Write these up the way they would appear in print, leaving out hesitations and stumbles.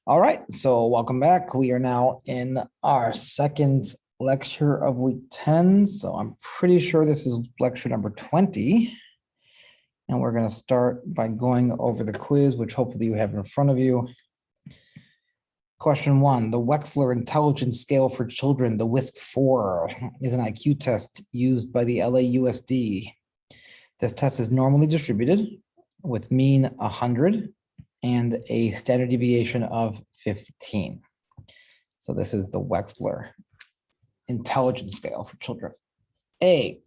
All right, so welcome back. We are now in our second lecture of week 10. So I'm pretty sure this is lecture number 20. And we're going to start by going over the quiz, which hopefully you have in front of you. Question 1, the Wechsler Intelligence Scale for Children, the WISC-4, is an IQ test used by the LAUSD. This test is normally distributed with mean 100 and a standard deviation of 15. So this is the Wechsler Intelligence Scale for Children. A,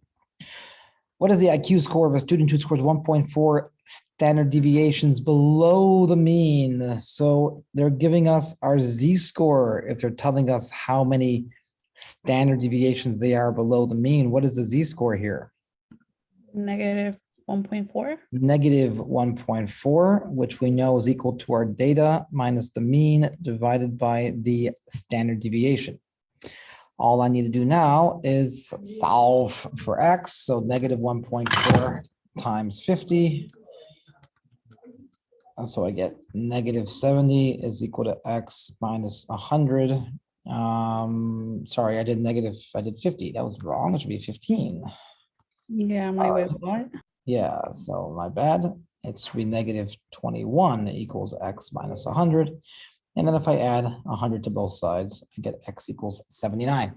what is the IQ score of a student who scores 1.4 standard deviations below the mean? So they're giving us our Z-score if they're telling us how many standard deviations they are below the mean. What is the Z-score here? Negative 1.4. Negative 1.4, which we know is equal to our data minus the mean divided by the standard deviation. All I need to do now is solve for X. So negative 1.4 times 50. And so I get negative 70 is equal to X minus 100. Sorry, I did 50. That was wrong. It should be 15. Yeah, my way. What? Yeah, so my bad. It should be negative 21 equals X minus 100. And then if I add 100 to both sides, I get X equals 79.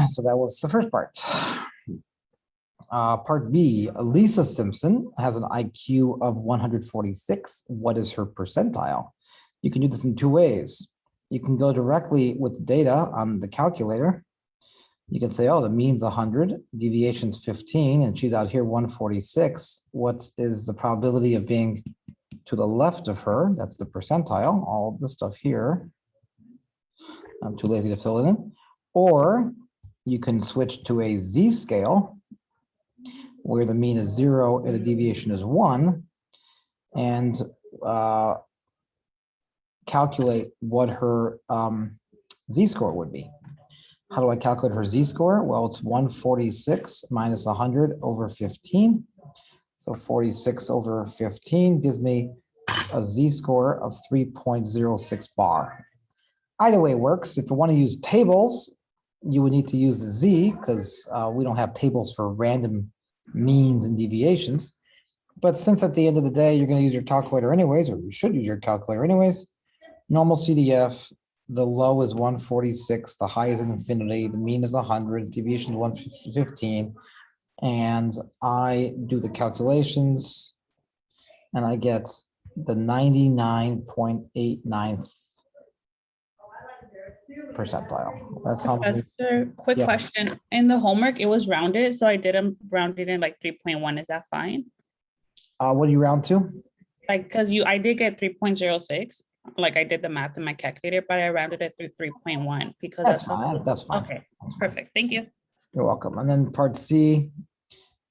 So that was the first part. Part B, Lisa Simpson has an IQ of 146. What is her percentile? You can do this in two ways. You can go directly with the data on the calculator. You can say, oh, the mean's 100, deviation's 15, and she's out here 146. What is the probability of being to the left of her? That's the percentile, all of this stuff here. I'm too lazy to fill it in. Or you can switch to a Z-scale where the mean is 0 and the deviation is 1, and calculate what her Z-score would be. How do I calculate her Z-score? Well, it's 146 minus 100 over 15. So 46 over 15 gives me a Z-score of 3.06 bar. Either way works. If you want to use tables, you would need to use the Z because we don't have tables for random means and deviations. But since at the end of the day, you're going to use your calculator anyways, or you should use your calculator anyways, normal CDF, the low is 146, the high is infinity, the mean is 100, deviation is 115, and I do the calculations, and I get the 99.89th percentile. That's how many. Quick question. In the homework, it was rounded, so I didn't round it in like 3.1. Is that fine? What do you round to? Like, because I did get 3.06. Like I did the math in my calculator, but I rounded it to 3.1 because that's fine. That's fine. Okay, perfect. Thank you. You're welcome. And then part C,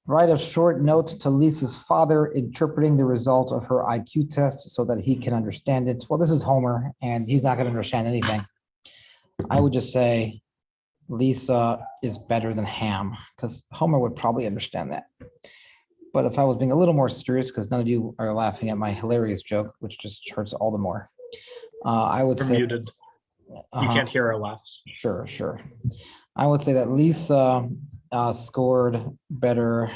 write a short note to Lisa's father interpreting the result of her IQ test so that he can understand it. Well, this is Homer, and he's not going to understand anything. I would just say Lisa is better than Ham, because Homer would probably understand that. But if I was being a little more serious, because none of you are laughing at my hilarious joke, which just hurts all the more, I would say muted. You can't hear our laughs. Sure. I would say that Lisa scored better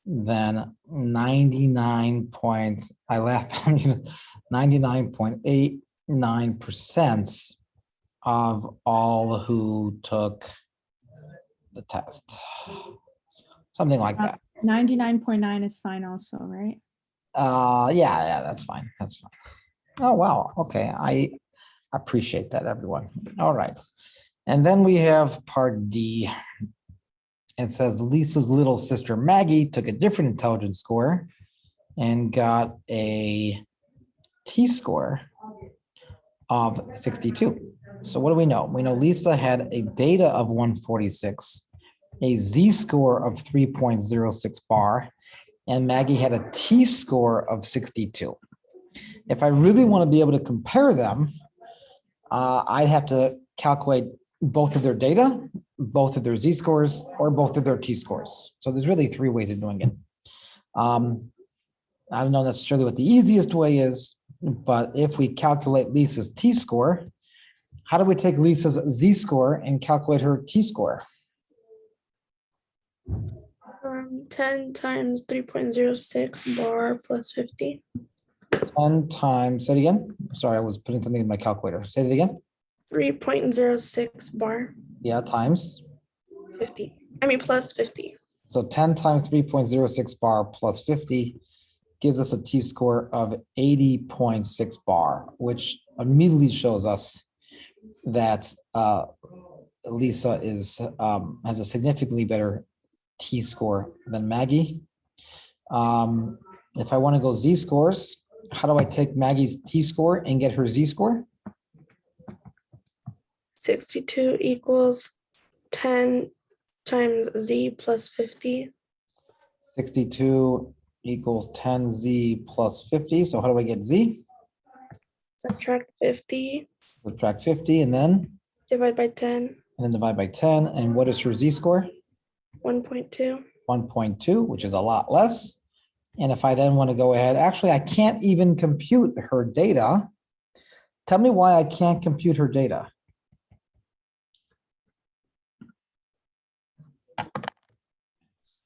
than 99.89% of all who took the test. Something like that. 99.9 is fine also, right? Yeah, that's fine. That's fine. Oh, wow. Okay. I appreciate that, everyone. All right. And then we have part D. It says Lisa's little sister Maggie took a different intelligence score and got a T-score of 62. So what do we know? We know Lisa had a data of 146, a Z-score of 3.06 bar, and Maggie had a T-score of 62. If I really want to be able to compare them, I'd have to calculate both of their data, both of their Z-scores, or both of their T-scores. So there's really three ways of doing it. I don't know necessarily what the easiest way is, but if we calculate Lisa's t-score, how do we take Lisa's z-score and calculate her t-score? 10 times 3.06 bar plus 50. 10 times, say it again. Sorry, I was putting something in my calculator. Say it again. 3.06 bar Yeah, times. 50. I mean, plus 50. So 10 times 3.06 bar plus 50 gives us a t-score of 80.6 bar, which immediately shows us that Lisa has a significantly better t-score than Maggie. If I want to go z-scores, how do I take Maggie's t-score and get her z-score? 62 equals 10 times z plus 50. 62 equals 10z plus 50. So how do I get z? Subtract 50. Subtract 50 and then Divide by 10. divide by 10. And what is her z-score? 1.2. 1.2, which is a lot less. And if I then want to go ahead, actually, I can't even compute her data. Tell me why I can't compute her data.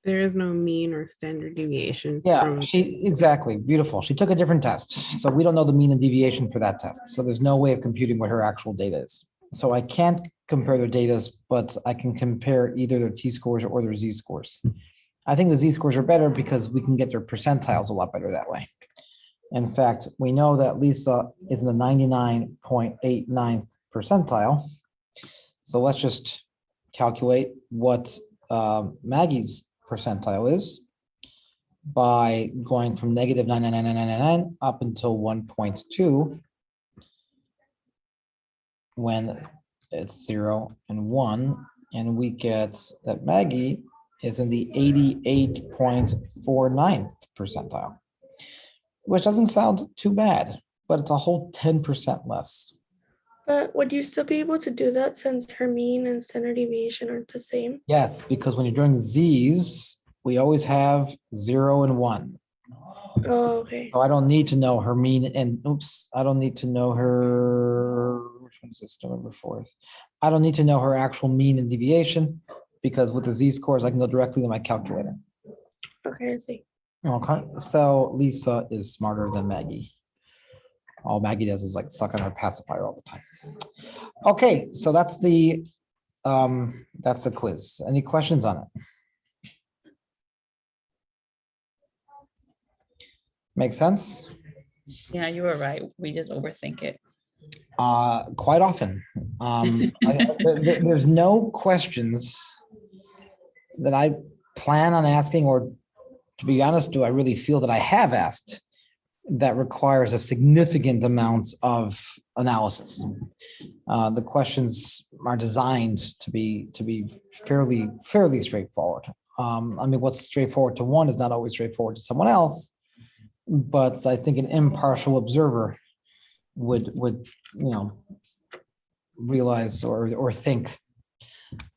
There is no mean or standard deviation. Yeah, from- exactly, beautiful. She took a different test. So we don't know the mean and deviation for that test. So there's no way of computing what her actual data is. So I can't compare their data, but I can compare either their t-scores or their z-scores. I think the z-scores are better because we can get their percentiles a lot better that way. In fact, we know that Lisa is in the 99.89th percentile. So let's just calculate what Maggie's percentile is by going from negative 99999 up until 1.2 when it's 0 and 1, and we get that Maggie is in the 88.49th percentile, which doesn't sound too bad, but it's a whole 10% less. But would you still be able to do that since her mean and standard deviation aren't the same? Yes, because when you're doing Z's, we always have 0 and 1. Oh, okay. So I don't need to know her mean and I don't need to know her, which one is this, November 4th? I don't need to know her actual mean and deviation because with the Z-scores, I can go directly to my calculator. Okay, I see. Okay, so Lisa is smarter than Maggie. All Maggie does is like suck on her pacifier all the time. Okay, so that's the quiz. Any questions on it? Make sense? Yeah, you were right. We just overthink it. Quite often. There's no questions that I plan on asking, or to be honest, do I really feel that I have asked that requires a significant amount of analysis. The questions are designed to be fairly straightforward. I mean, what's straightforward to one is not always straightforward to someone else, but I think an impartial observer would realize or think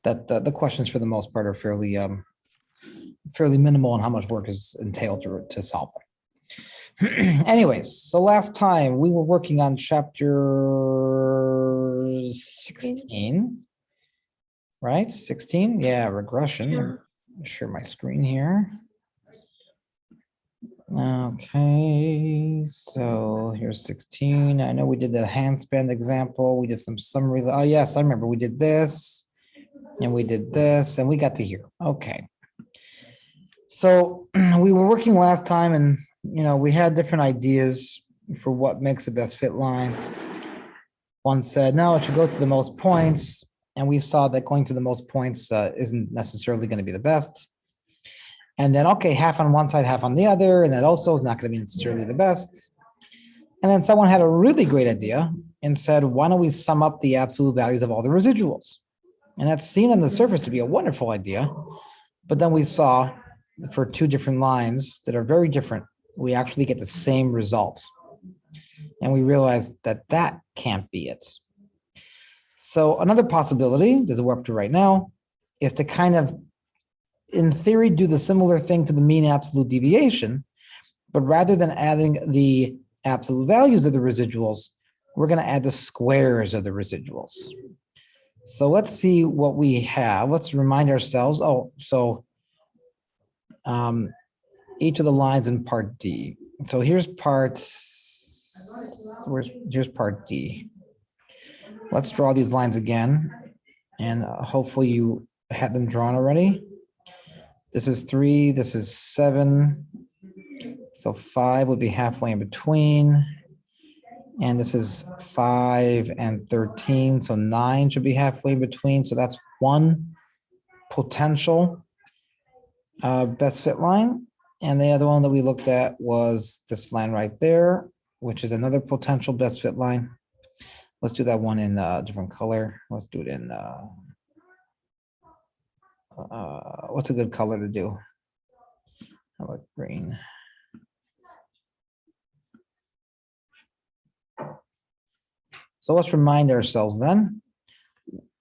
that the questions for the most part are fairly minimal in how much work is entailed to solve them. Anyways, so last time we were working on chapter 16, right? 16, yeah, regression. Yeah. Share my screen here. Okay, so here's 16. I know we did the handstand example. We did some summary. Oh yes, I remember we did this and we did this and we got to here. Okay. So we were working last time and we had different ideas for what makes the best fit line. One said, no, it should go to the most points. And we saw that going to the most points isn't necessarily going to be the best. And then, okay, half on one side, half on the other. And that also is not going to be necessarily the best. And then someone had a really great idea and said, why don't we sum up the absolute values of all the residuals? And that seemed on the surface to be a wonderful idea. But then we saw for two different lines that are very different, we actually get the same result. And we realized that that can't be it. So another possibility, this is what we're up to right now, is to kind of, in theory, do the similar thing to the mean absolute deviation, But rather than adding the absolute values of the residuals, we're going to add the squares of the residuals. So let's see what we have. Let's remind ourselves. Oh, so each of the lines in part D. So here's here's part D. Let's draw these lines again, and hopefully you had them drawn already. This is 3, this is 7. So 5 would be halfway in between. And this is 5 and 13. So 9 should be halfway in between. So that's one potential best fit line. And the other one that we looked at was this line right there, which is another potential best fit line. Let's do that one in a different color. Let's do it in, what's a good color to do? How about green? So let's remind ourselves then,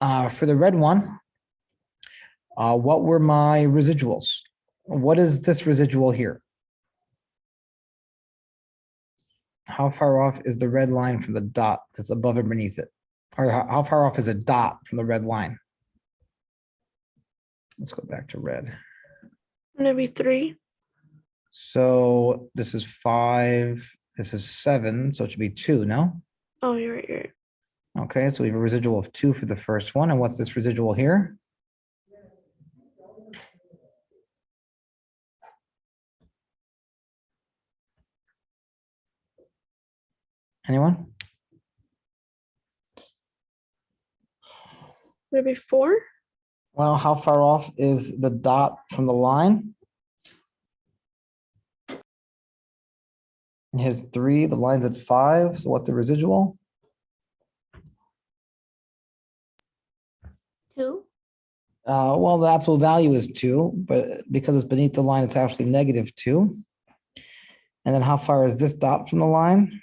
for the red one, what were my residuals? What is this residual here? How far off is the red line from the dot that's above and beneath it? Or how far off is a dot from the red line? Let's go back to red. Maybe 3. So this is 5, this is 7, so it should be 2, no? Oh, you're right. You're right. Okay, so we have a residual of 2 for the first one. And what's this residual here? Anyone? Maybe 4. Well, how far off is the dot from the line? And here's 3, the line's at 5, so what's the residual? 2. Well, the absolute value is 2, but because it's beneath the line, it's actually -2. And then how far is this dot from the line?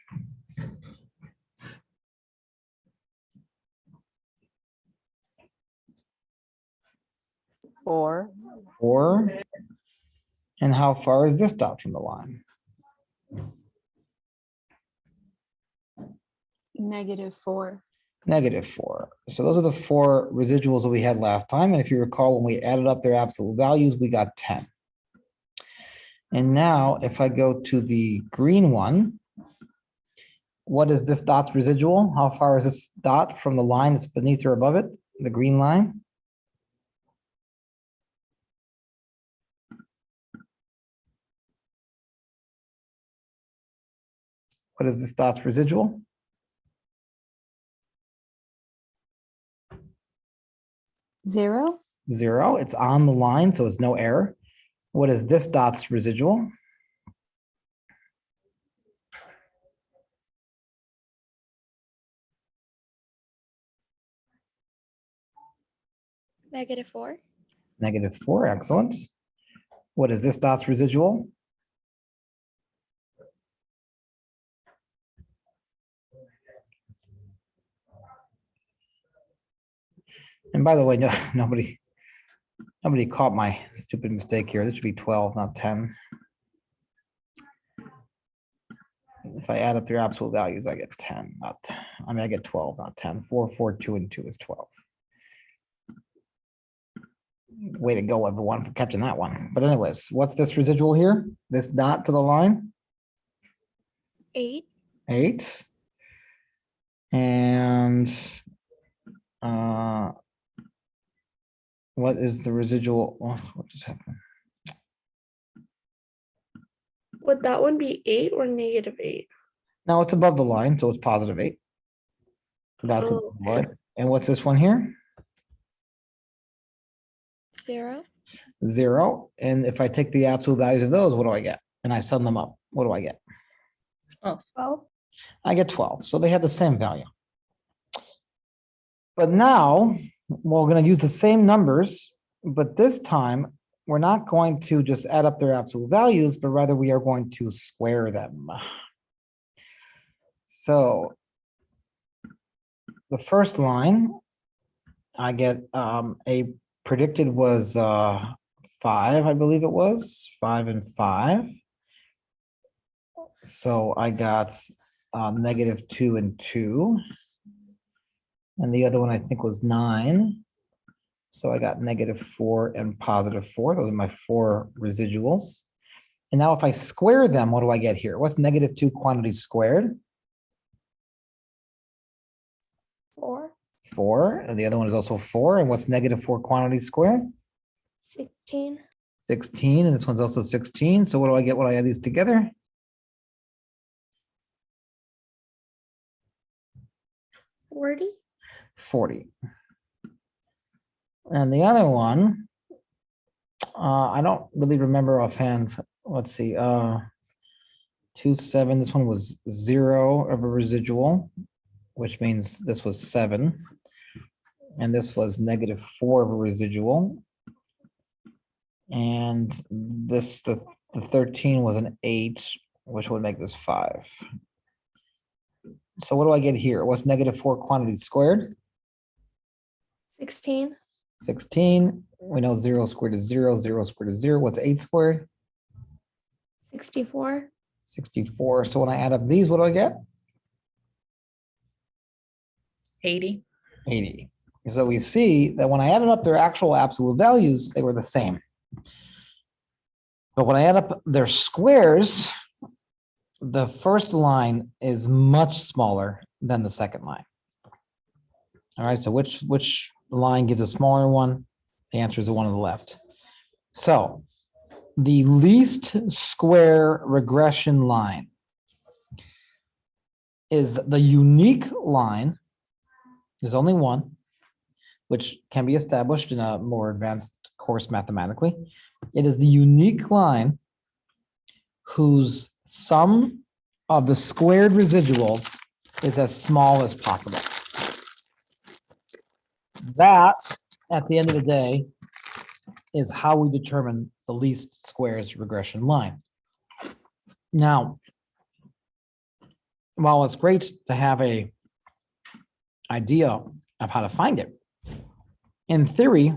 Four. 4. And how far is this dot from the line? -4. -4. So those are the 4 residuals that we had last time. And if you recall, when we added up their absolute values, we got 10. And now if I go to the green one, what is this dot's residual? How far is this dot from the line that's beneath or above it, the green line? What is this dot's residual? 0. 0. It's on the line, so it's no error. What is this dot's residual? -4. -4. Excellent. What is this dot's residual? And by the way, no, nobody caught my stupid mistake here. This should be 12, not 10. If I add up their absolute values, I get 10, I get 12, not 10. 4, 4, 2, and 2 is 12. Way to go, everyone, for catching that one. But anyways, what's this residual here? This dot to the line? 8. 8. And what is the residual? Oh, what just happened? Would that one be 8 or -8? No, it's above the line, so it's +8. That's Oh, above the line. And what's this one here? 0. 0. And if I take the absolute values of those, what do I get? And I sum them up, what do I get? Oh, 12. I get 12. So they have the same value. But now we're going to use the same numbers, but this time we're not going to just add up their absolute values, but rather we are going to square them. So the first line, I get a predicted was 5, I believe it was 5 and 5. So I got -2 and 2. And the other one I think was 9. So I got -4 and +4. Those are my 4 residuals. And now if I square them, what do I get here? What's -2 quantity squared? 4, 4. And the other one is also 4. And what's -4 quantity squared? 16, 16. And this one's also 16. So what do I get when I add these together? 40, 40. And the other one, I don't really remember offhand. Let's see, 2, 7. This one was 0 of a residual, which means this was 7. And this was -4 of a residual. And this, the 13 was an 8, which would make this 5. So what do I get here? What's -4 quantity squared? 16, 16. We know 0 squared is 0, 0 squared is 0. What's 8 squared? 64, 64. So when I add up these, what do I get? 80. 80. So we see that when I added up their actual absolute values, they were the same. But when I add up their squares, the first line is much smaller than the second line. All right, so which line gives a smaller one? The answer is the one on the left. So the least square regression line is the unique line. There's only one, which can be established in a more advanced course mathematically. It is the unique line whose sum of the squared residuals is as small as possible. That, at the end of the day, is how we determine the least squares regression line. Now, while it's great to have a idea of how to find it, in theory,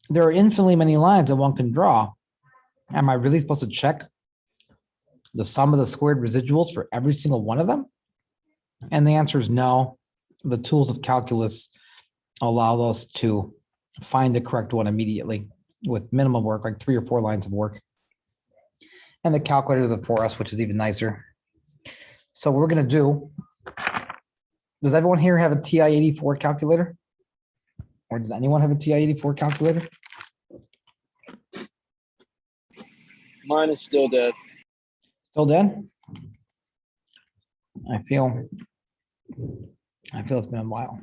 there are infinitely many lines that one can draw. Am I really supposed to check the sum of the squared residuals for every single one of them? And the answer is no. The tools of calculus allow us to find the correct one immediately with minimal work, like 3 or 4 lines of work. And the calculator is for us, which is even nicer. So what we're going to do, does everyone here have a TI-84 calculator? Or does anyone have a TI-84 calculator? Mine is still dead. Still dead? I feel it's been a while.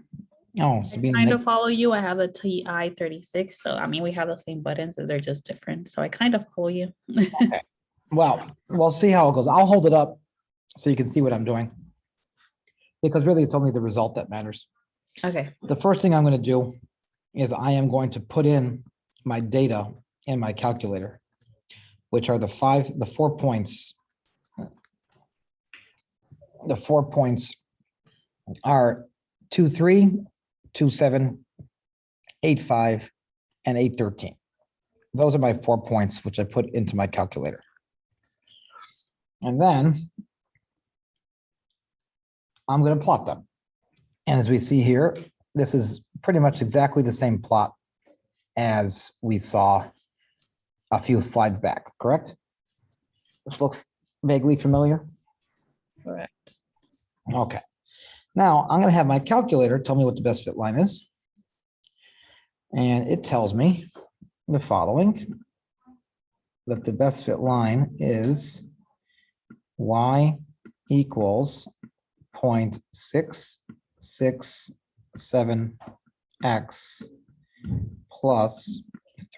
Oh, Sabine. Kind of follow you. I have the TI-36. So, I mean, we have the same buttons, they're just different. So I kind of follow you. Okay. Well, we'll see how it goes. I'll hold it up so you can see what I'm doing. Because really, it's only the result that matters. Okay. The first thing I'm going to do is I am going to put in my data in my calculator, which are the 4 points. The 4 points are 2, 3, 2, 7, 8, 5, and 8, 13. Those are my 4 points, which I put into my calculator. And then I'm going to plot them. And as we see here, this is pretty much exactly the same plot as we saw a few slides back, correct? This looks vaguely familiar. Correct. Okay. Now I'm going to have my calculator tell me what the best fit line is. And it tells me the following, that the best fit line is y equals 0.667x plus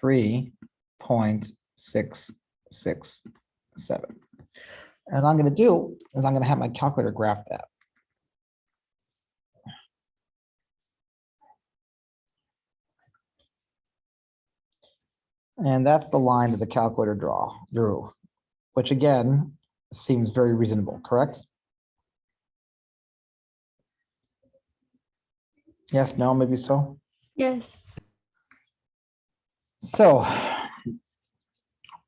3.667. And what I'm going to do is I'm going to have my calculator graph that. And that's the line that the calculator drew, which again seems very reasonable, correct? Yes, no, maybe so. yes, So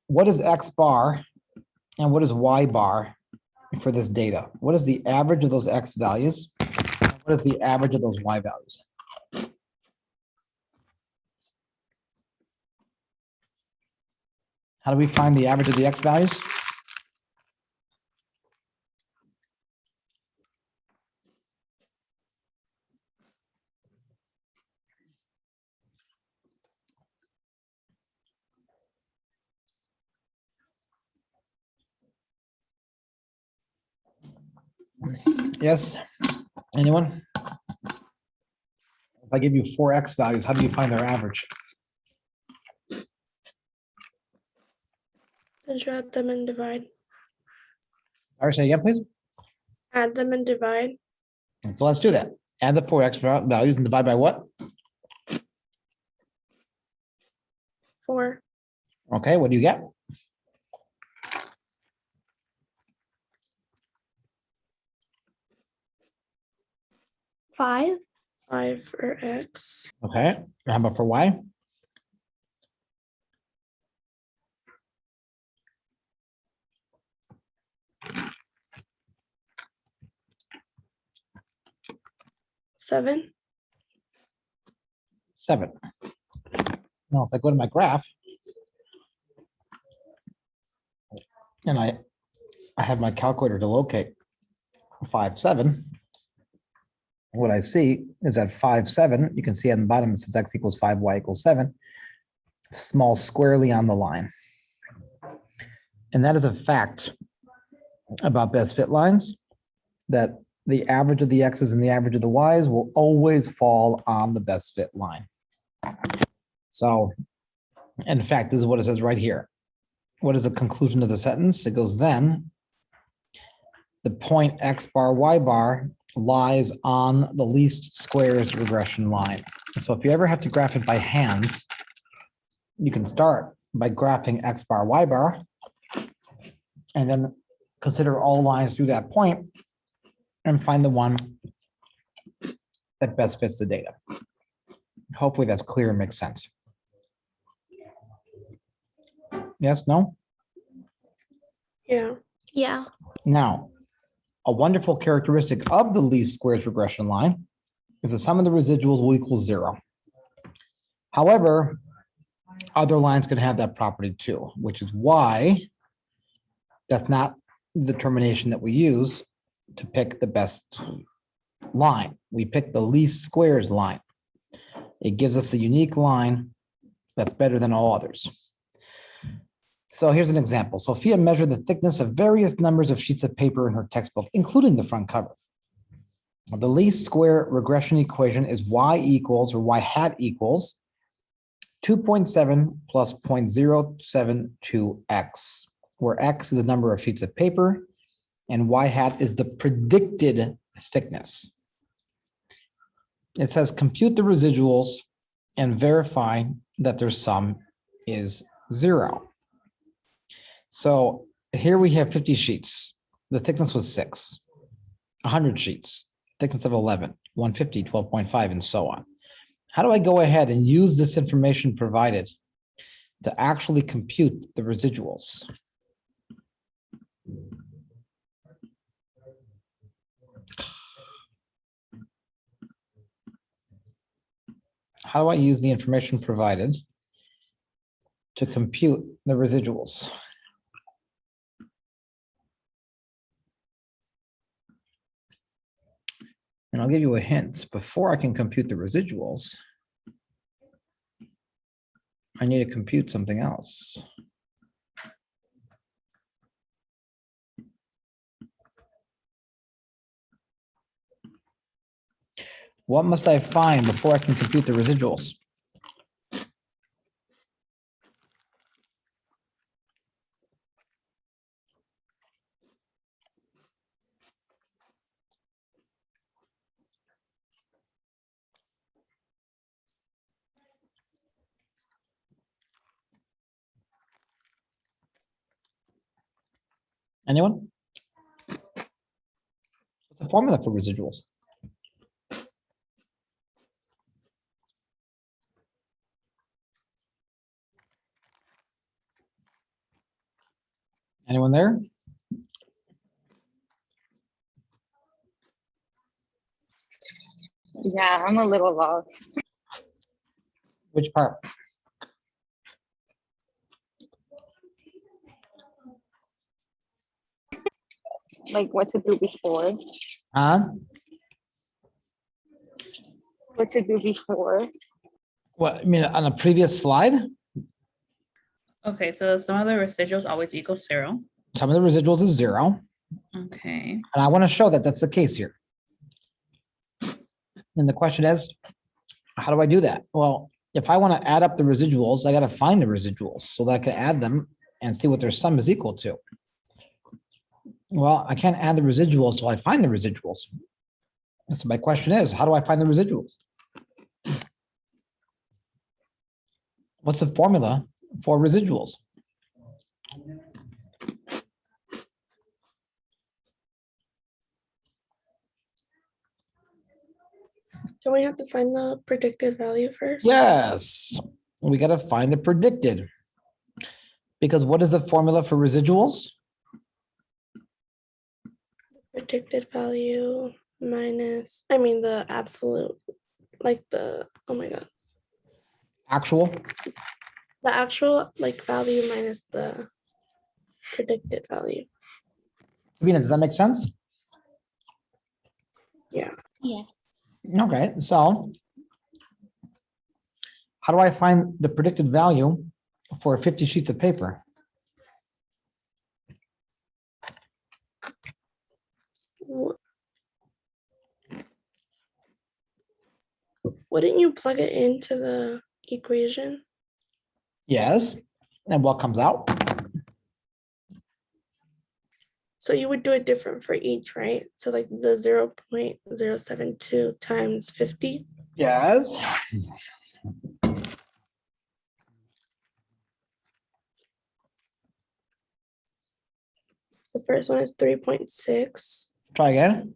what is X bar and what is Y bar for this data? What is the average of those X values? What is the average of those Y values? How do we find the average of the X values? Yes, anyone? If I give you 4 X values, how do you find their average? Just add them and divide. Sorry, say again, please. Add them and divide. So let's do that. Add the 4 X values and divide by what? 4. Okay, what do you get? 5. 5 for X. Okay, how about for Y? 7. 7. Now, if I go to my graph and I have my calculator to locate 5, 7, what I see is that 5, 7, you can see on the bottom, it says X equals 5, Y equals 7, small squarely on the line. And that is a fact about best fit lines, that the average of the X's and the average of the Y's will always fall on the best fit line. So, in fact, this is what it says right here. What is the conclusion of the sentence? It goes, then the point X bar, Y bar lies on the least squares regression line. So if you ever have to graph it by hands, you can start by graphing X bar, Y bar, and then consider all lines through that point and find the one that best fits the data. Hopefully that's clear and makes sense. Yes, no? Yeah. Yeah. Now, a wonderful characteristic of the least squares regression line is the sum of the residuals will equal 0. However, other lines can have that property too, which is why that's not the determination that we use to pick the best line. We pick the least squares line. It gives us a unique line that's better than all others. So here's an example. Sophia measured the thickness of various numbers of sheets of paper in her textbook, including the front cover. The least square regression equation is y equals, or y hat equals, 2.7 plus 0.072x, where x is the number of sheets of paper and y hat is the predicted thickness. It says compute the residuals and verify that their sum is 0. So here we have 50 sheets. The thickness was 6. 100 sheets, thickness of 11, 150, 12.5, and so on. How do I go ahead and use this information provided to actually compute the residuals? How do I use the information provided to compute the residuals? And I'll give you a hint. Before I can compute the residuals, I need to compute something else. What must I find before I can compute the residuals? Anyone? What's the formula for residuals? Anyone there? Yeah, I'm a little lost. Which part? Like what to do before. Huh? What to do before. What, I mean, on a previous slide, Okay, so some of the residuals always equal 0. some of the residuals is 0. Okay. And I want to show that that's the case here. And the question is, how do I do that? Well, if I want to add up the residuals, I got to find the residuals so that I can add them and see what their sum is equal to. Well, I can't add the residuals till I find the residuals. And so my question is, how do I find the residuals? What's the formula for residuals? Don't we have to find the predicted value first? Yes, we got to find the predicted. Because what is the formula for residuals? Predicted value minus, I mean, the absolute, like the, oh my God. Actual. The actual like value minus the predicted value. Sabina, does that make sense? Yeah. Yes. Okay, so how do I find the predicted value for 50 sheets of paper? Wouldn't you plug it into the equation? Yes, and what comes out? So you would do it different for each, right? So like the 0.072 times 50. Yes. The first one is 3.6. Try again.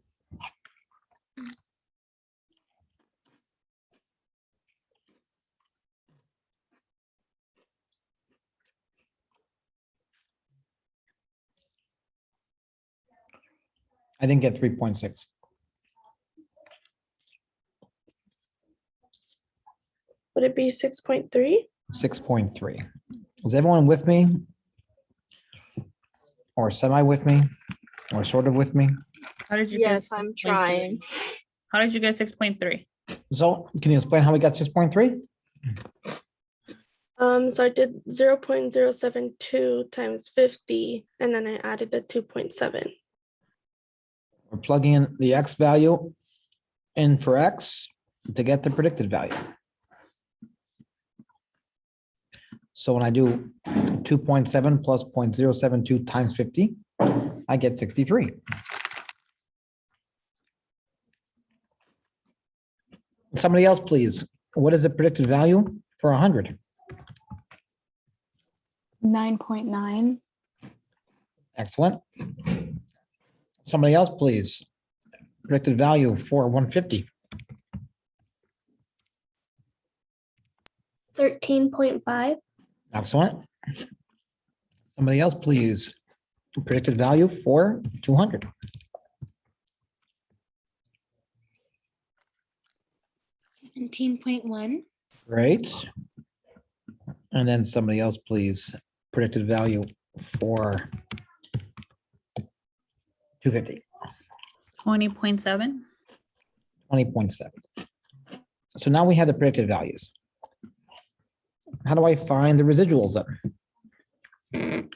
I didn't get 3.6. Would it be 6.3? 6.3. Is everyone with me? Or semi with me? Or sort of with me? How did you Yes, get I'm 6.3? trying. How did you get 6.3? So can you explain how we got 6.3? So I did 0.072 times 50, and then I added the 2.7. We're plugging in the X value in for X to get the predicted value. So when I do 2.7 plus 0.072 times 50, I get 63. Somebody else, please. What is the predicted value for 100? 9.9. Excellent. Somebody else, please. Predicted value for 150. 13.5. Excellent. Somebody else, please. Predicted value for 200. 17.1. Great. And then somebody else, please. Predicted value for 250. 20.7. 20.7. So now we have the predicted values. How do I find the residuals then?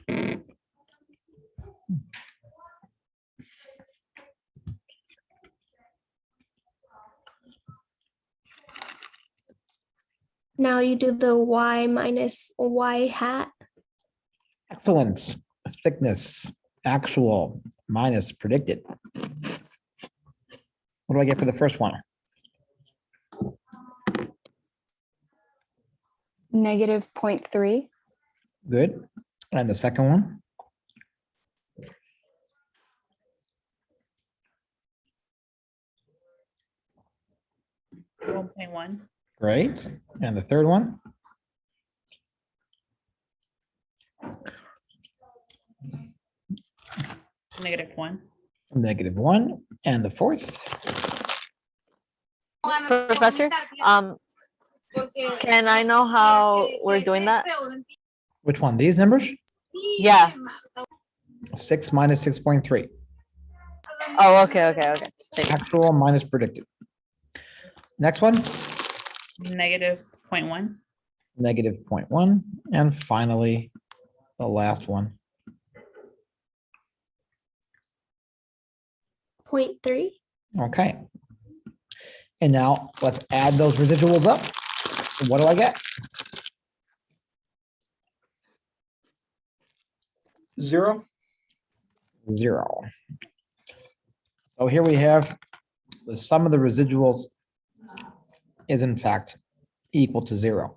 Now you do the y minus y hat. Excellent. Thickness, actual minus predicted. What do I get for the first one? Negative 0.3. Good. And the second one? 1.1. Great. And the third one? -1. -1. And the fourth? Professor, can I know how we're doing that? Which one? These numbers? Yeah. 6 minus 6.3. Oh, okay. Thank you. Actual minus predicted. Next one, Negative 0.1. negative 0.1. And finally, the last one. 0.3. Okay. And now let's add those residuals up. What do I get? 0. 0. So here we have the sum of the residuals is in fact equal to 0.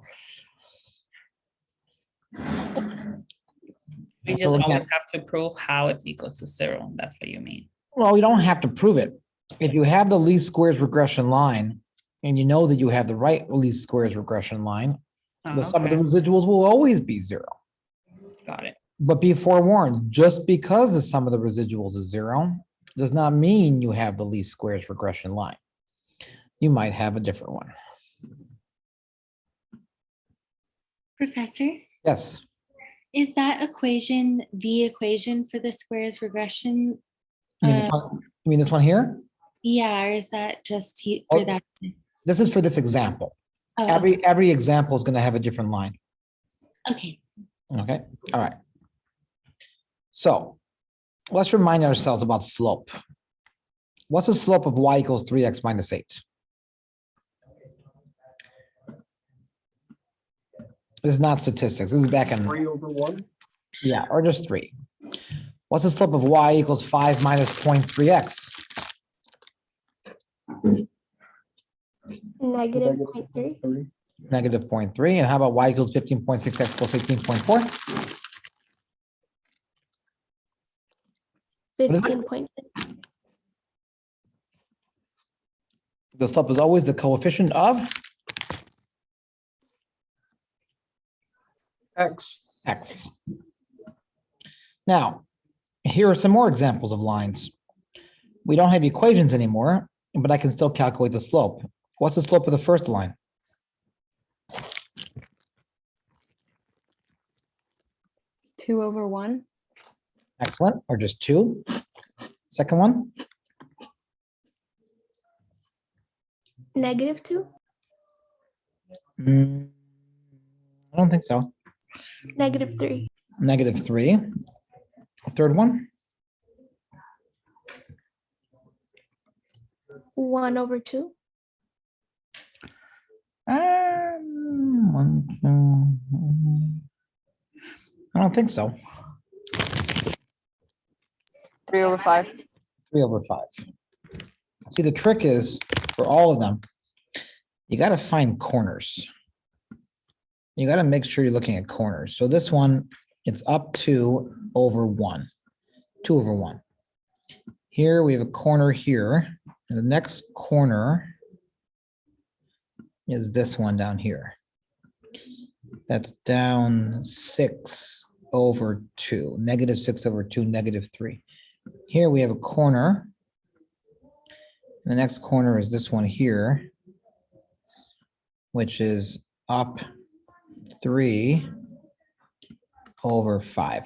We just So again- always have to prove how it's equal to 0. That's what you mean. Well, you don't have to prove it. If you have the least squares regression line and you know that you have the right least squares regression line, the sum of the Okay, residuals will always be 0. got it. But be forewarned, just because the sum of the residuals is 0 does not mean you have the least squares regression line. You might have a different one. Professor, Yes. is that equation the equation for the squares regression? You mean this one here? Yeah, or is that just Oh. for that? This is for this example. Oh, Every example is going to have a different line. okay. Okay, all right. So let's remind ourselves about slope. What's the slope of y equals 3x minus 8? This is not statistics. This is back in, 3/1. yeah, or just 3. What's the slope of y equals 5 minus 0.3x? Negative 0.3. Negative 0.3. And how about y equals 15.6x plus 18.4? 15.6. The slope is always the coefficient of X. x. Now, here are some more examples of lines. We don't have equations anymore, but I can still calculate the slope. What's the slope of the first line? Two over 1. Excellent, or just 2. Second one, Negative 2. I don't think so. Negative 3. Negative 3. Third one, 1/2. 1, 2. I don't think so. 3/5. 3/5. See, the trick is for all of them, you got to find corners. You got to make sure you're looking at corners. So this one, it's up 2/1. 2/1. Here we have a corner here. And the next corner is this one down here. That's down 6/2. Negative 6/2, negative 3. Here we have a corner. The next corner is this one here, which is up 3/5.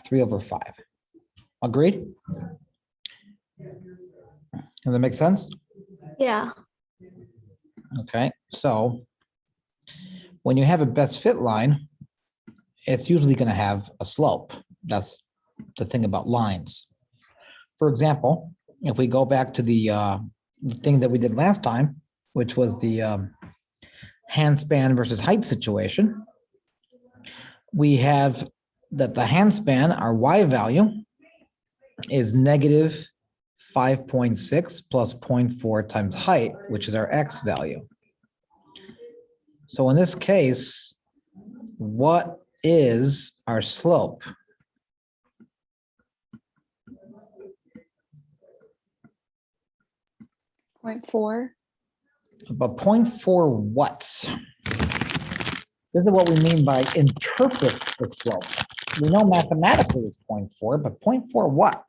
3/5. Agreed? Does that make sense? Yeah. Okay, so when you have a best fit line, it's usually going to have a slope. That's the thing about lines. For example, if we go back to the thing that we did last time, which was the handspan versus height situation, we have that the handspan, our y value, is negative 5.6 plus 0.4 times height, which is our x value. So in this case, what is our slope? Point 0.4. But 0.4 what? This is what we mean by interpret the slope. We know mathematically it's 0.4, but 0.4 what?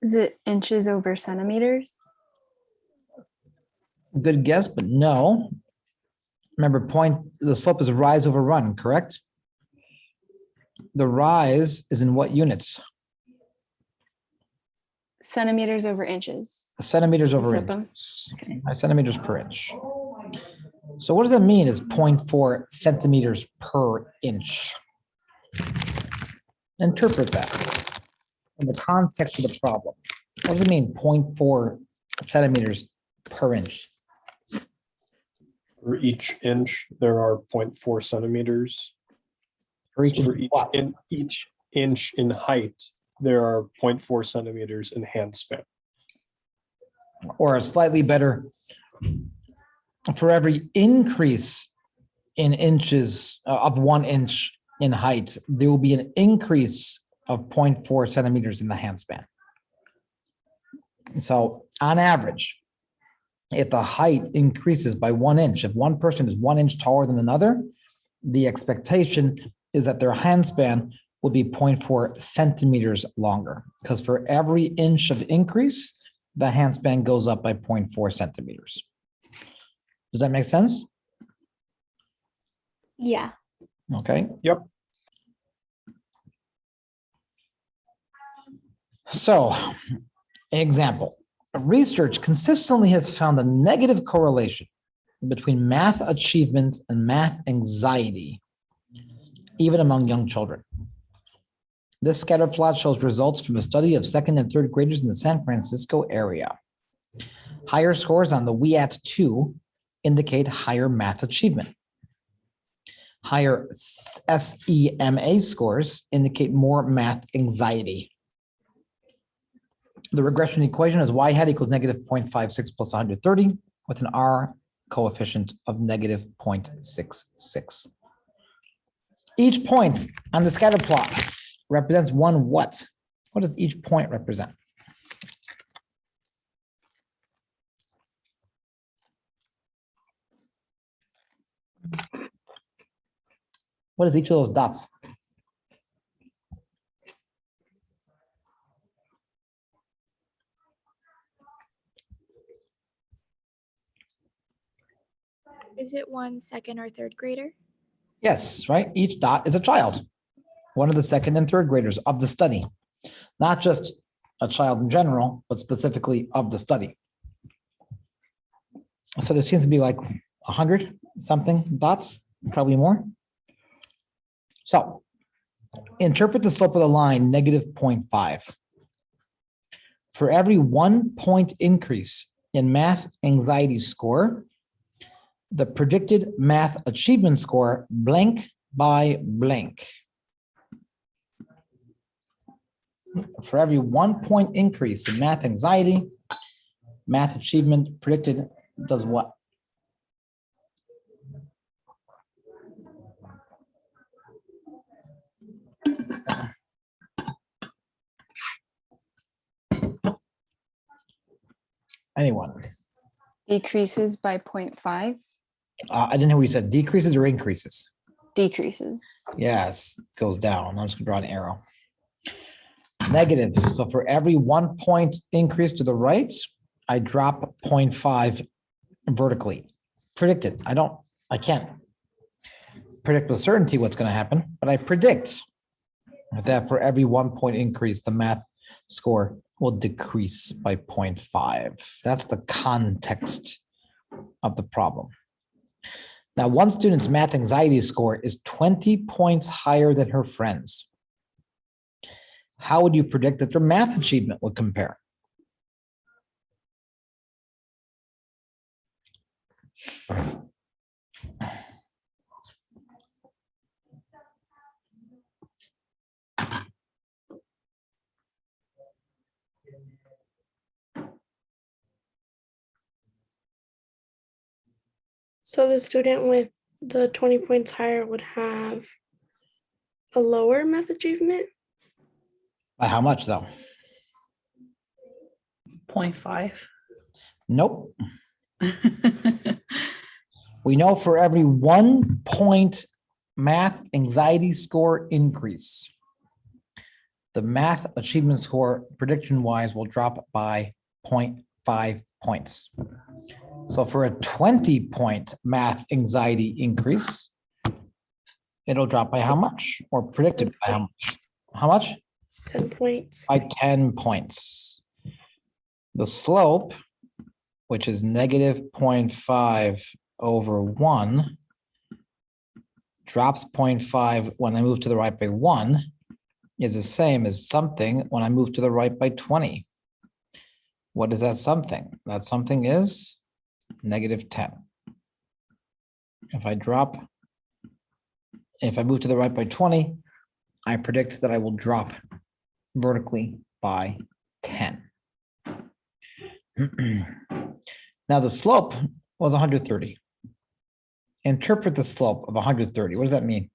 Is it inches over centimeters? Good guess, but no. Remember, the slope is rise over run, correct? The rise is in what units? Centimeters over inches. Centimeters over Flip inch. 'em. Okay. Centimeters per inch. So what does that mean is 0.4 centimeters per inch? Interpret that in the context of the problem. What does it mean, 0.4 centimeters per inch? For each inch, there are 0.4 centimeters. For each, So for what? each inch in height, there are 0.4 centimeters in hand span. Or a slightly better, for every increase in inches of 1 inch in height, there will be an increase of 0.4 centimeters in the hand span. So on average, if the height increases by 1 inch, if one person is 1 inch taller than another, the expectation is that their hand span will be 0.4 centimeters longer, because for every inch of increase, the hand span goes up by 0.4 centimeters. Does that make sense? Yeah. Okay. Yep. So, example, research consistently has found a negative correlation between math achievement and math anxiety, even among young children. This scatter plot shows results from a study of second and third graders in the San Francisco area. Higher scores on the WIAT-2 indicate higher math achievement. Higher SEMA scores indicate more math anxiety. The regression equation is y hat equals negative 0.56 plus 130 with an R coefficient of negative 0.66. Each point on the scatter plot represents one what? What does each point represent? What is each of those dots? Is it one second or third grader? Yes, right? Each dot is a child, one of the second and third graders of the study, not just a child in general, but specifically of the study. So there seems to be like 100 something dots, probably more. So interpret the slope of the line negative 0.5. For every 1 point increase in math anxiety score, the predicted math achievement score blank by blank. For every 1 point increase in math anxiety, math achievement predicted does what? Anyone? Decreases by 0.5. I didn't know what you said, decreases or increases? Decreases. Yes, goes down. I'm just gonna draw an arrow. Negative. So for every 1 point increase to the right, I drop 0.5 vertically. Predicted. I can't predict with certainty what's going to happen, but I predict that for every 1 point increase, the math score will decrease by 0.5. That's the context of the problem. Now, one student's math anxiety score is 20 points higher than her friends. How would you predict that their math achievement would compare? So the student with the 20 points higher would have a lower math achievement? By how much though? 0.5. Nope. We know for every 1 point math anxiety score increase, the math achievement score prediction wise will drop by 0.5 points. So for a 20-point math anxiety increase, it'll drop by how much? Or predicted by how much? How much? 10 points. By 10 points. The slope, which is negative 0.5 over 1, drops 0.5 when I move to the right by 1, is the same as something when I move to the right by 20. What is that something? That something is negative 10. If I move to the right by 20, I predict that I will drop vertically by 10. Now the slope was 130. Interpret the slope of 130. What does that mean?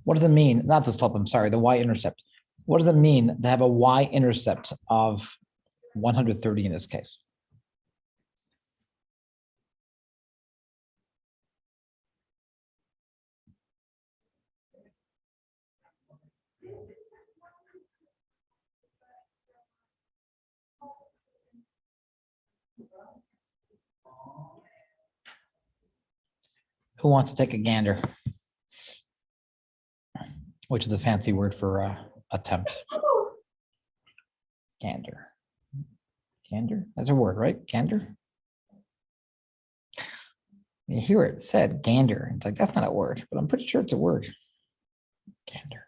What does it mean? Not the slope, I'm sorry, the y-intercept. What does it mean to have a y-intercept of 130 in this case? Who wants to take a gander? Which is a fancy word for attempt. Gander. Gander? That's a word, right? Gander? You hear it said gander. It's like, that's not a word, but I'm pretty sure it's a word. Gander.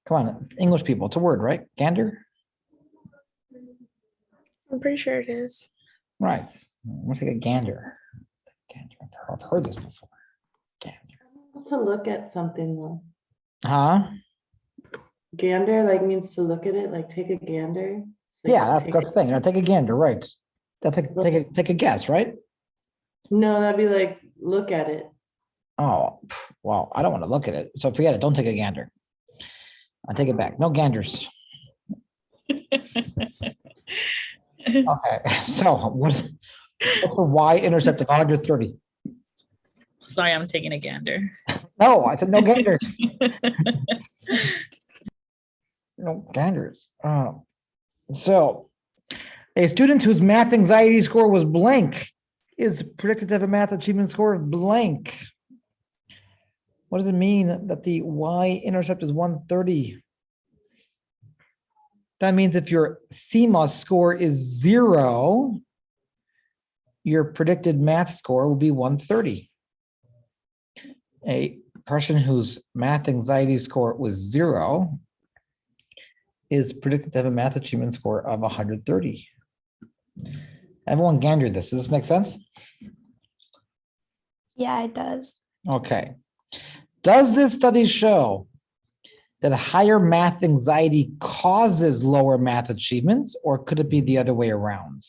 Come on, English people, it's a word, right? Gander? I'm pretty sure it is. Right. I'm gonna take a gander. Gander. I've heard this before. Gander. To look at something though. Huh? Gander like means to look at it, like take a gander. So Yeah, take that's the thing. Take a gander, right? That's take a guess, right? No, that'd be like look at it. Oh, well, I don't want to look at it. So forget it. Don't take a gander. I take it back. No ganders. Okay. So what's the y-intercept of 130? Sorry, I'm taking a gander. No, I said no ganders. No ganders. So a student whose math anxiety score was blank is predicted to have a math achievement score of blank. What does it mean that the y-intercept is 130? That means if your CMOS score is 0, your predicted math score will be 130. A person whose math anxiety score was 0 is predicted to have a math achievement score of 130. Everyone gandered this. Does this make sense? Yeah, it does. Okay. Does this study show that higher math anxiety causes lower math achievements, or could it be the other way around?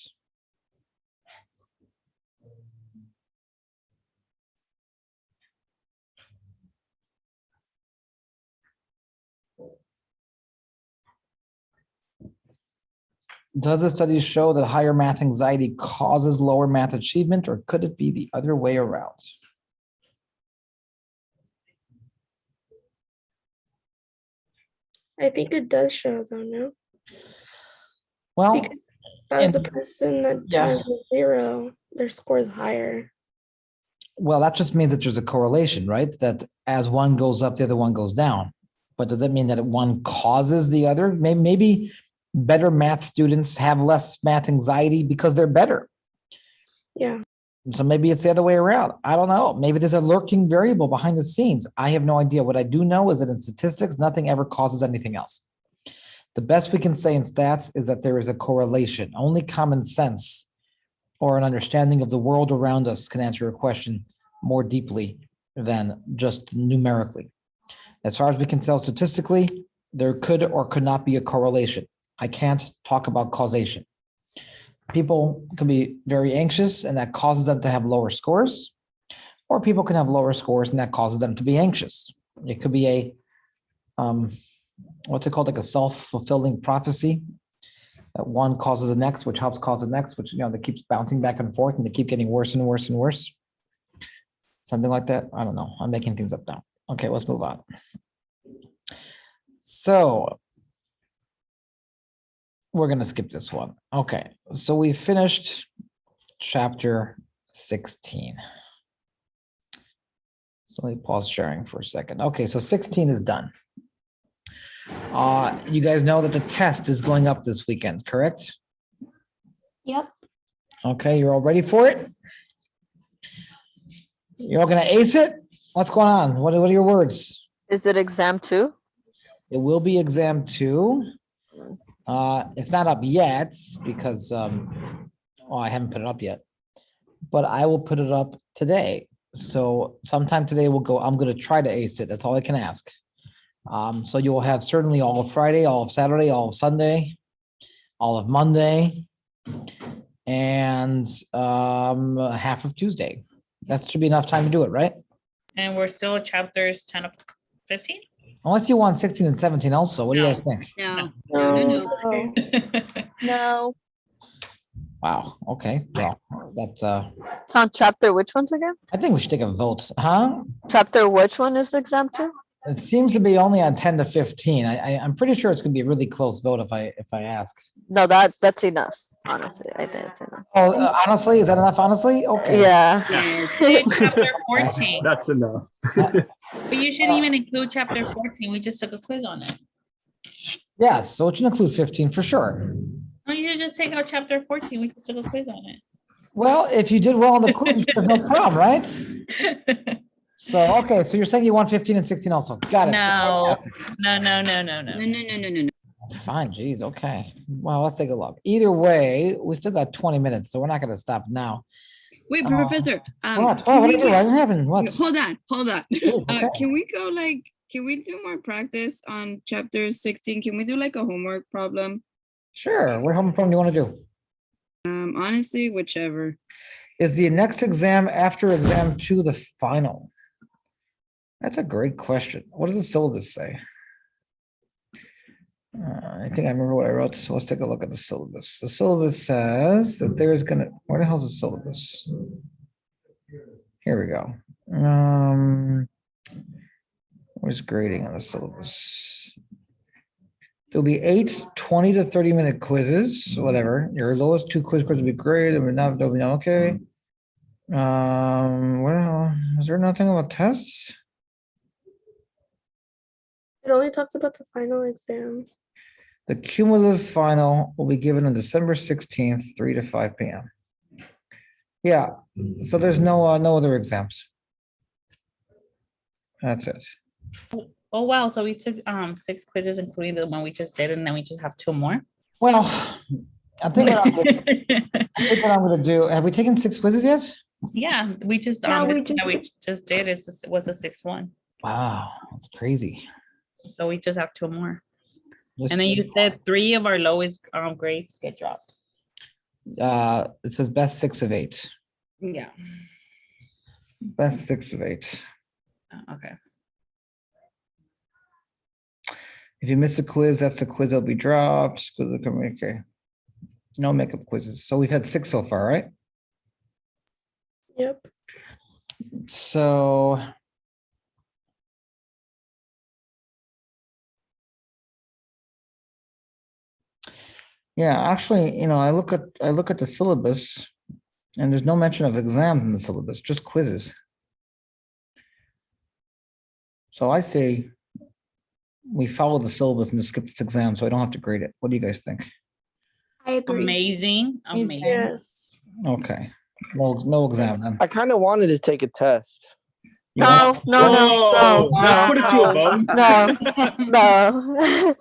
Does the study show that higher math anxiety causes lower math achievement, or could it be the other way around? I think it does show though, no? Well, Because as a person that has a 0, their score is higher. well, that just means that there's a correlation, right? That as one goes up, the other one goes down. But does that mean that one causes the other? Maybe better math students have less math anxiety because they're better. Yeah. So maybe it's the other way around. I don't know. Maybe there's a lurking variable behind the scenes. I have no idea. What I do know is that in statistics, nothing ever causes anything else. The best we can say in stats is that there is a correlation. Only common sense or an understanding of the world around us can answer a question more deeply than just numerically. As far as we can tell statistically, there could or could not be a correlation. I can't talk about causation. People can be very anxious and that causes them to have lower scores, or people can have lower scores and that causes them to be anxious. It could be a, what's it called, like a self-fulfilling prophecy. That one causes the next, which helps cause the next, which, that keeps bouncing back and forth and they keep getting worse and worse and worse. Something like that. I don't know. I'm making things up now. Okay, let's move on. So we're gonna skip this one. Okay, so we finished chapter 16. So let me pause sharing for a second. Okay, so 16 is done. You guys know that the test is going up this weekend, correct? Yep. Okay, you're all ready for it? You're all gonna ace it? What's going on? What are your words? Is it exam 2? It will be exam 2. It's not up yet because I haven't put it up yet, but I will put it up today. So sometime today we'll go. I'm going to try to ace it. That's all I can ask. So you will have certainly all of Friday, all of Saturday, all of Sunday, all of Monday, and half of Tuesday. That should be enough time to do it, right? And we're still at chapters 10 of 15? Unless you want 16 and 17 also. What do you guys think? No, Oh, No. Wow. Okay. Well, that It's on chapter which ones again? I think we should take a vote, huh? Chapter which one is the exam 2? It seems to be only on 10 to 15. I'm pretty sure it's gonna be a really close vote if I ask. No, that's enough. Honestly, I think it's enough. Oh, honestly, is that enough? Honestly, okay. Yeah. Chapter 14. That's enough. But you shouldn't even include chapter 14. We just took a quiz on it. Yes, so it should include 15 for sure. Well, you should just take out chapter 14. We just took a quiz on it. Well, if you did well on the quiz, you have no problem, right? So, okay, so you're saying you want 15 and 16 also. Got it. No. Fantastic. No. Fine, geez, okay. Well, let's take a look. Either way, we still got 20 minutes, so we're not gonna stop now. Wait, Uh, Professor. What? Can What we are you doing? What happened? What? Hold on. okay. Can we go can we do more practice on chapter 16? Can we do like a homework problem? Sure, what home problem do you want to do? Honestly, whichever. Is the next exam after exam 2 the final? That's a great question. What does the syllabus say? I think I remember what I wrote, so let's take a look at the syllabus. The syllabus says that there's gonna, where the hell's the syllabus? Here we go. Where's grading on the syllabus? There'll be 8 20 to 30 minute quizzes, whatever. Your lowest 2 quizzes will be graded, and they'll be okay. Well, is there nothing about tests? It only talks about the final exam. The cumulative final will be given on December 16th, 3 to 5 p.m. Yeah, so there's no other exams. That's it. Oh, wow. So we took 6 quizzes, including the one we just did, and then we just have 2 more. Well, I think what I'm gonna do, have we taken 6 quizzes yet? Yeah, we just Yeah, the we one that we just did was the 6th one. Wow, that's crazy. So we just have 2 more. Just And then you said 3 of our lowest grades get dropped. it says best 6 of 8. Yeah. Best 6 of 8. Okay. If you miss a quiz, that's the quiz that'll be dropped. Okay. No makeup quizzes. So we've had 6 so far, right? Yep. So yeah, actually, I look at the syllabus and there's no mention of exams in the syllabus, just quizzes. So I say we follow the syllabus and just skip this exam so I don't have to grade it. What do you guys think? I agree. Amazing. Yes. Okay. No exam then. I kind of wanted to take a test. You No, want- no. Put it to a vote. No.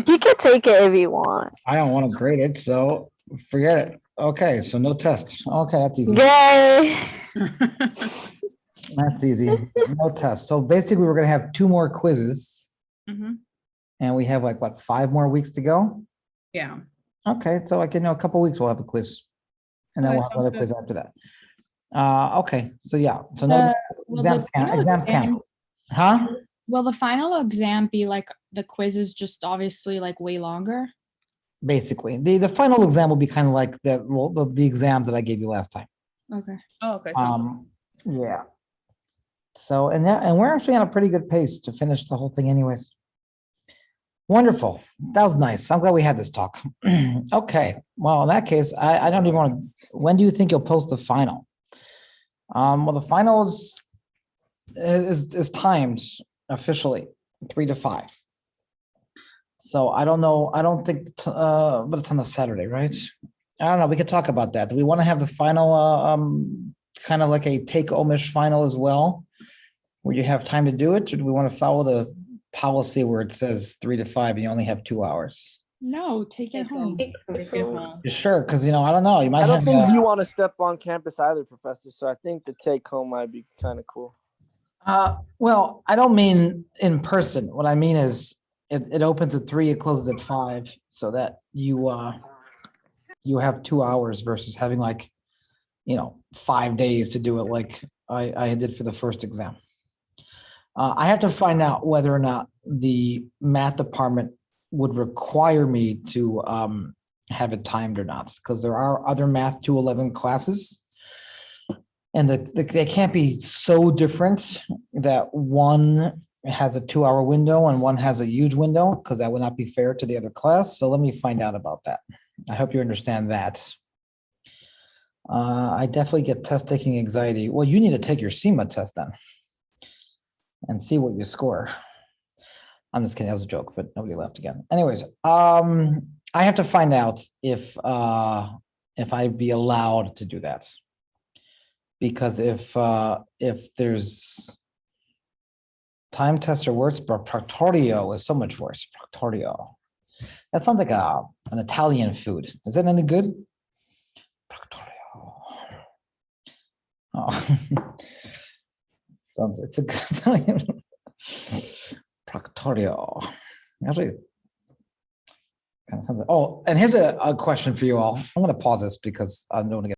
You can take it if you want. I don't want to grade it, so forget it. Okay, so no tests. Okay, that's easy. Yay. That's easy. No tests. So basically, we're gonna have 2 more quizzes, Mhm. and we have like what, 5 more weeks to go? Yeah. Okay, so like in a couple weeks we'll have a quiz, and then Okay, we'll have another sounds quiz after that. Okay, so yeah, so no Will the exams final exams exam- canceled. Huh? Will the final exam be like the quiz is just obviously like way longer? Basically, the final exam will be kind of like the exams that I gave you last time. Okay. Oh, okay. Sounds Yeah. So and we're actually on a pretty good pace to finish the whole thing, anyways. Wonderful. That was nice. I'm glad we had this talk. Okay, well, in that case, I don't even want to, when do you think you'll post the final? Well, the final is timed officially 3 to 5. So I don't know, I don't think, but it's on a Saturday, right? I don't know, we could talk about that. Do we want to have the final, kind of like a take-home-ish final as well? Where you have time to do it, or do we want to follow the policy where it says 3 to 5 and you only have 2 hours? No, take it home. Take it home. Sure, because I don't know, you might I don't have, think you want to step on campus either, Professor. So I think the take home might be kind of cool. well, I don't mean in person. What I mean is it opens at 3, it closes at 5, so that you have 2 hours versus having 5 days to do it like I did for the first exam. I have to find out whether or not the math department would require me to have it timed or not, because there are other math 211 classes. And they can't be so different that one has a 2-hour window and one has a huge window, because that would not be fair to the other class. So let me find out about that. I hope you understand that. I definitely get test taking anxiety. Well, you need to take your SEMA test then and see what you score. I'm just kidding, that was a joke, but nobody laughed again. Anyways, I have to find out if I'd be allowed to do that. Because if there's time test or worse, but Proctorio is so much worse. Proctorio. That sounds like an Italian food. Is that any good? Proctorio. Oh. It's a good Italian. Proctorio. Actually, kind of sounds like, oh, and here's a question for you all. I'm going to pause this because I don't want to get